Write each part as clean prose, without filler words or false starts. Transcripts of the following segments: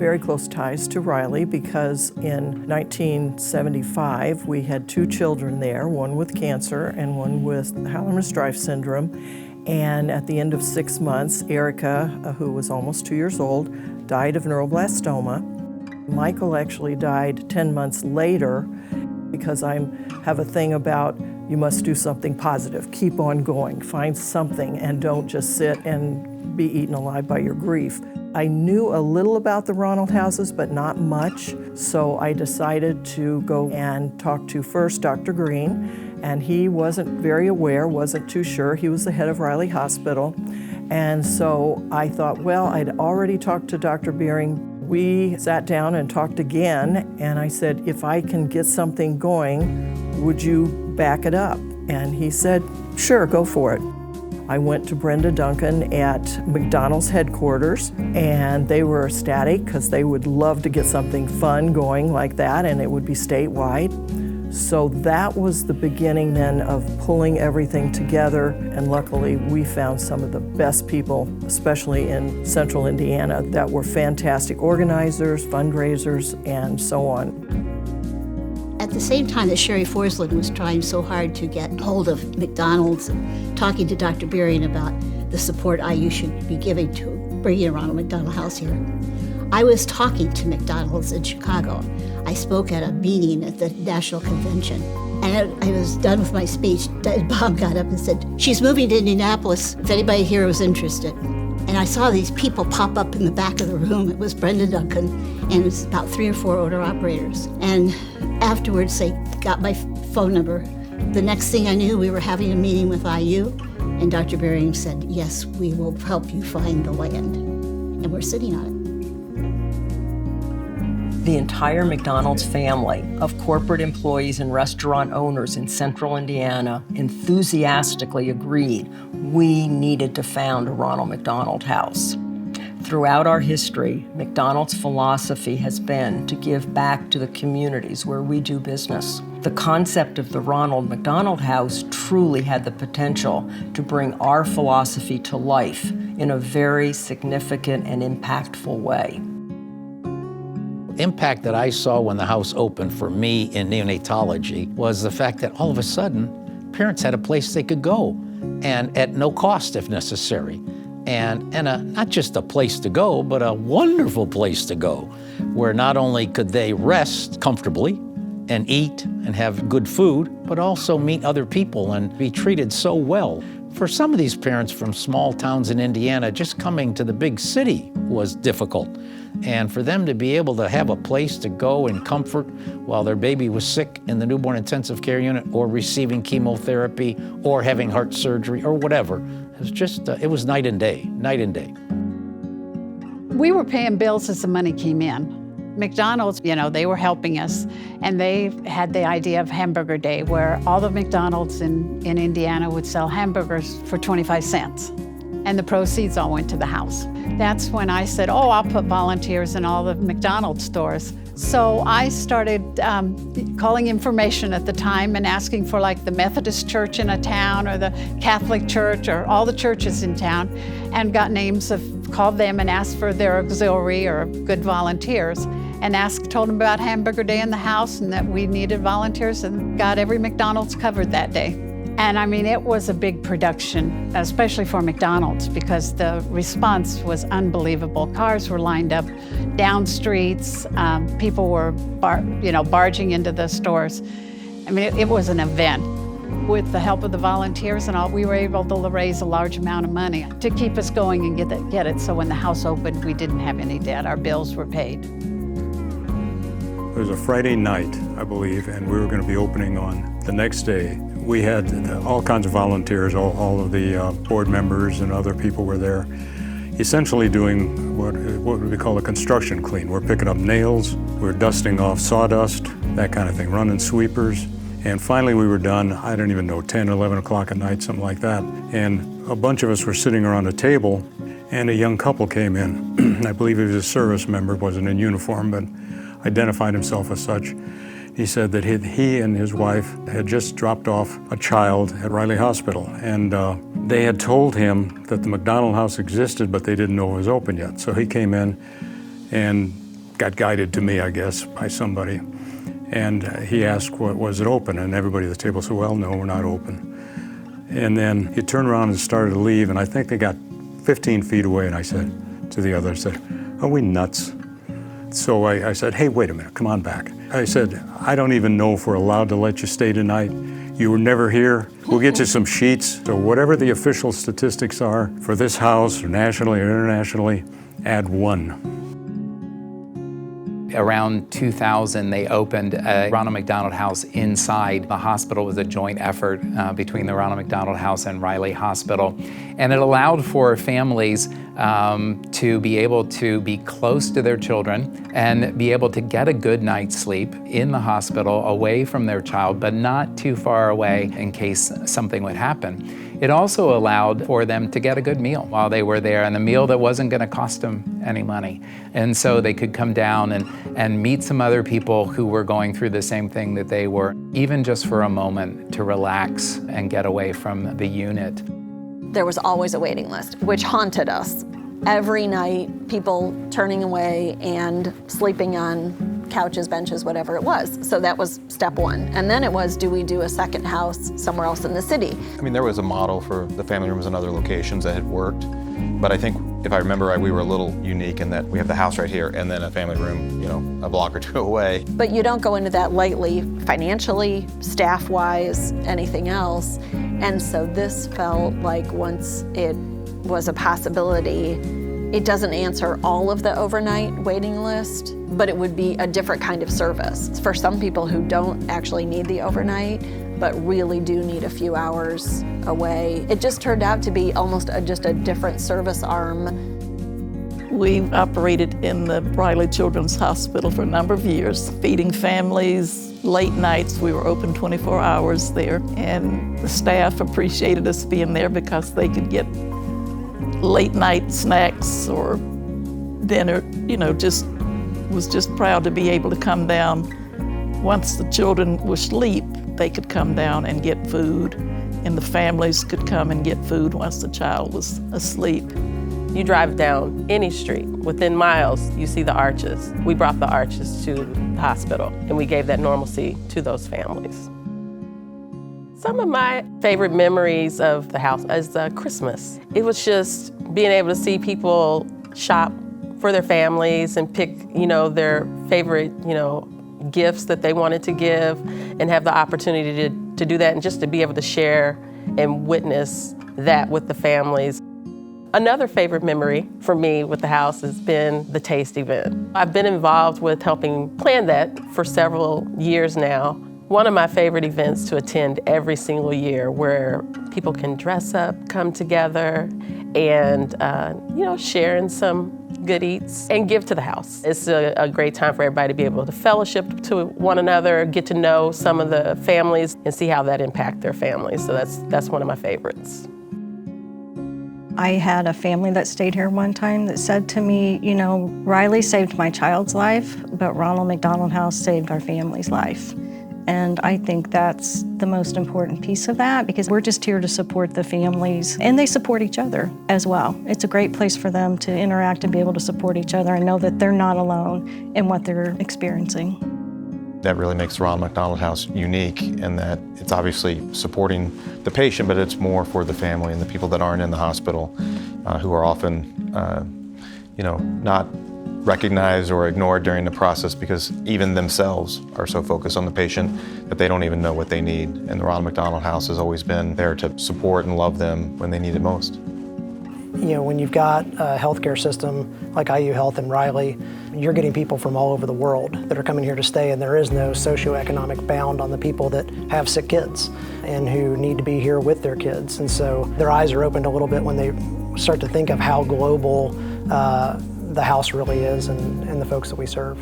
very close ties to Riley because in 1975 we had 2 children there, one with cancer and one with Hallermann-Streiff syndrome. And at the end of 6 months, Erica, who was almost 2 years old, died of neuroblastoma. Michael actually died 10 months later because I have a thing about you must do something positive, keep on going, find something, and don't just sit and be eaten alive by your grief. I knew a little about the Ronald houses, but not much, so I decided to go and talk to first Dr. Green, and he wasn't very aware, wasn't too sure. He was the head of Riley Hospital, and so I thought, well, I'd already talked to Dr. Beering. We sat down and talked again, and I said, if I can get something going, would you back it up? And he said, sure, go for it. I went to Brenda Duncan at McDonald's headquarters, and they were ecstatic because they would love to get something fun going like that, and it would be statewide. So that was the beginning then of pulling everything together, and luckily we found some of the best people, especially in central Indiana, that were fantastic organizers, fundraisers, and so on. At the same time that Sherry Forsland was trying so hard to get hold of McDonald's and talking to Dr. Beering about the support IU should be giving to bringing a Ronald McDonald House here, I was talking to McDonald's in Chicago. I spoke at a meeting at the National Convention, and I was done with my speech. Bob got up and said, she's moving to Indianapolis, if anybody here was interested. And I saw these people pop up in the back of the room. It was Brenda Duncan, and it was about 3 or 4 owner operators. And afterwards, they got my phone number. The next thing I knew, we were having a meeting with IU, and Dr. Beering said, yes, we will help you find the land. And we're sitting on it. The entire McDonald's family of corporate employees and restaurant owners in central Indiana enthusiastically agreed we needed to found a Ronald McDonald House. Throughout our history, McDonald's philosophy has been to give back to the communities where we do business. The concept of the Ronald McDonald House truly had the potential to bring our philosophy to life in a very significant and impactful way. Impact that I saw when the house opened for me in neonatology was the fact that all of a sudden, parents had a place they could go, and at no cost if necessary. And not just a place to go, but a wonderful place to go, where not only could they rest comfortably and eat and have good food, but also meet other people and be treated so well. For some of these parents from small towns in Indiana, just coming to the big city was difficult. And for them to be able to have a place to go in comfort while their baby was sick in the newborn intensive care unit or receiving chemotherapy or having heart surgery or whatever, it was just, it was night and day, night and day. We were paying bills as the money came in. McDonald's, they were helping us, and they had the idea of Hamburger Day, where all the McDonald's in Indiana would sell hamburgers for 25 cents. And the proceeds all went to the house. That's when I said, I'll put volunteers in all the McDonald's stores. So I started calling information at the time and asking for like the Methodist church in a town or the Catholic church or all the churches in town, and got names called them and asked for their auxiliary or good volunteers, and told them about Hamburger Day in the house and that we needed volunteers, and got every McDonald's covered that day. And I mean, it was a big production, especially for McDonald's, because the response was unbelievable. Cars were lined up down streets. People were barging into the stores. I mean, it was an event. With the help of the volunteers and all, we were able to raise a large amount of money to keep us going and get it. So when the house opened, we didn't have any debt. Our bills were paid. It was a Friday night, I believe, and we were going to be opening on the next day. We had all kinds of volunteers, all of the board members and other people were there, essentially doing what we call a construction clean. We're picking up nails, we're dusting off sawdust, that kind of thing, running sweepers. And finally we were done, I don't even know, 10, 11 o'clock at night, something like that. And a bunch of us were sitting around a table, and a young couple came in. I believe he was a service member, wasn't in uniform, but identified himself as such. He said that he and his wife had just dropped off a child at Riley Hospital, and they had told him that the McDonald House existed, but they didn't know it was open yet. So he came in and got guided to me, I guess, by somebody. And he asked, was it open? And everybody at the table said, well, no, we're not open. And then he turned around and started to leave, and I think they got 15 feet away, and I said to the other, I said, are we nuts? So I said, hey, wait a minute, come on back. I said, I don't even know if we're allowed to let you stay tonight. You were never here. We'll get you some sheets. So whatever the official statistics are for this house, or nationally or internationally, add 1. Around 2000, they opened a Ronald McDonald House inside the hospital. It was a joint effort between the Ronald McDonald House and Riley Hospital. And it allowed for families to be able to be close to their children and be able to get a good night's sleep in the hospital away from their child, but not too far away in case something would happen. It also allowed for them to get a good meal while they were there, and a meal that wasn't going to cost them any money. And so they could come down and meet some other people who were going through the same thing that they were, even just for a moment to relax and get away from the unit. There was always a waiting list, which haunted us. Every night, people turning away and sleeping on couches, benches, whatever it was. So that was step 1. And then it was, do we do a second house somewhere else in the city? I mean, there was a model for the family rooms in other locations that had worked. But I think, if I remember right, we were a little unique in that we have the house right here and then a family room, you know, a block or 2 away. But you don't go into that lightly, financially, staff-wise, anything else. And so this felt like once it was a possibility, it doesn't answer all of the overnight waiting list, but it would be a different kind of service. For some people who don't actually need the overnight, but really do need a few hours away, it just turned out to be almost just a different service arm. We operated in the Riley Children's Hospital for a number of years, feeding families, late nights. We were open 24 hours there, and the staff appreciated us being there because they could get late night snacks or dinner, you know, was just proud to be able to come down. Once the children were asleep, they could come down and get food, and the families could come and get food once the child was asleep. You drive down any street, within miles, you see the arches. We brought the arches to the hospital, and we gave that normalcy to those families. Some of my favorite memories of the house is Christmas. It was just being able to see people shop for their families and pick, you know, their favorite, you know, gifts that they wanted to give, and have the opportunity to do that, and just to be able to share and witness that with the families. Another favorite memory for me with the house has been the taste event. I've been involved with helping plan that for several years now. One of my favorite events to attend every single year, where people can dress up, come together, and you know, share in some good eats and give to the house. It's a great time for everybody to be able to fellowship to one another, get to know some of the families, and see how that impacts their families. So that's one of my favorites. I had a family that stayed here one time that said to me, you know, Riley saved my child's life, but Ronald McDonald House saved our family's life. And I think that's the most important piece of that, because we're just here to support the families, and they support each other as well. It's a great place for them to interact and be able to support each other and know that they're not alone in what they're experiencing. That really makes the Ronald McDonald House unique, in that it's obviously supporting the patient, but it's more for the family and the people that aren't in the hospital, who are often, you know, not recognized or ignored during the process, because even themselves are so focused on the patient that they don't even know what they need. And the Ronald McDonald House has always been there to support and love them when they need it most. You know, when you've got a healthcare system like IU Health and Riley, you're getting people from all over the world that are coming here to stay, and there is no socioeconomic bound on the people that have sick kids and who need to be here with their kids. And so their eyes are opened a little bit when they start to think of how global the house really is, and the folks that we serve.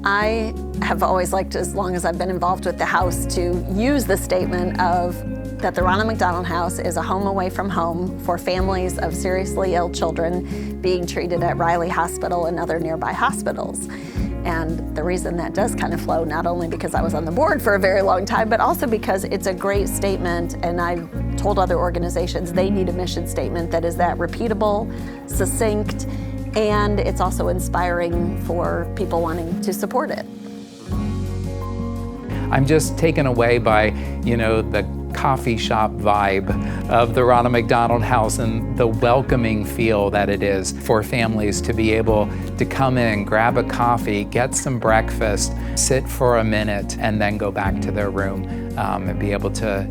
I have always liked, as long as I've been involved with the house, to use the statement of that the Ronald McDonald House is a home away from home for families of seriously ill children being treated at Riley Hospital and other nearby hospitals. And the reason that does kind of flow, not only because I was on the board for a very long time, but also because it's a great statement, and I've told other organizations they need a mission statement that is that repeatable, succinct, and it's also inspiring for people wanting to support it. I'm just taken away by, the coffee shop vibe of the Ronald McDonald House and the welcoming feel that it is for families to be able to come in, grab a coffee, get some breakfast, sit for a minute, and then go back to their room and be able to,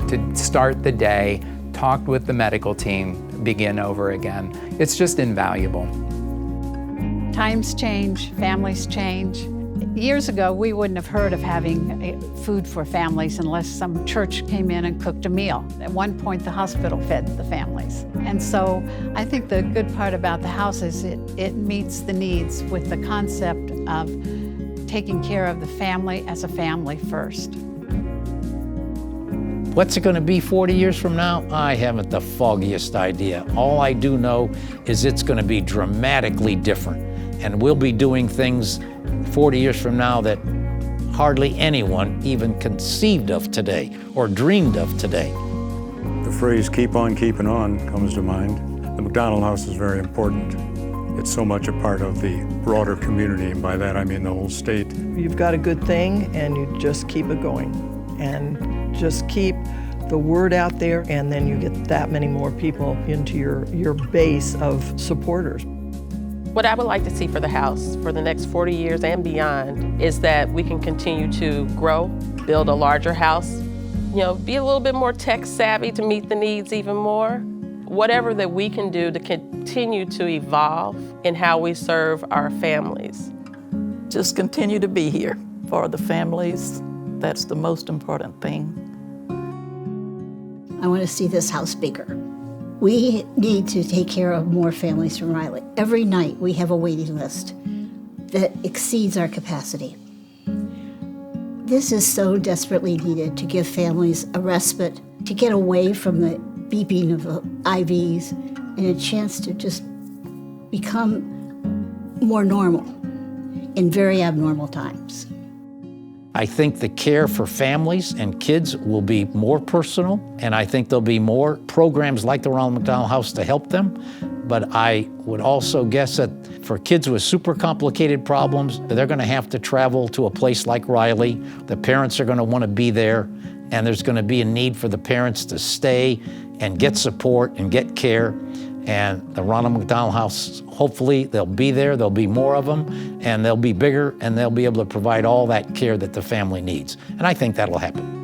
to start the day, talk with the medical team, begin over again. It's just invaluable. Times change, families change. Years ago, we wouldn't have heard of having food for families unless some church came in and cooked a meal. At one point, the hospital fed the families. And so I think the good part about the house is it meets the needs with the concept of taking care of the family as a family first. What's it going to be 40 years from now? I haven't the foggiest idea. All I do know is it's going to be dramatically different. And we'll be doing things 40 years from now that hardly anyone even conceived of today or dreamed of today. The phrase "keep on keeping on" comes to mind. The McDonald House is very important. It's so much a part of the broader community, and by that I mean the whole state. You've got a good thing and you just keep it going and just keep the word out there, and then you get that many more people into your base of supporters. What I would like to see for the house for the next 40 years and beyond is that we can continue to grow, build a larger house, be a little bit more tech savvy to meet the needs even more. Whatever that we can do to continue to evolve in how we serve our families. Just continue to be here for the families. That's the most important thing. I want to see this house bigger. We need to take care of more families from Riley. Every night we have a waiting list that exceeds our capacity. This is so desperately needed to give families a respite, to get away from the beeping of the IVs, and a chance to just become more normal in very abnormal times. I think the care for families and kids will be more personal, and I think there'll be more programs like the Ronald McDonald House to help them. But I would also guess that for kids with super complicated problems, they're going to have to travel to a place like Riley. The parents are going to want to be there, and there's going to be a need for the parents to stay and get support and get care. And the Ronald McDonald House, hopefully they'll be there, there'll be more of them, and they'll be bigger, and they'll be able to provide all that care that the family needs. And I think that'll happen.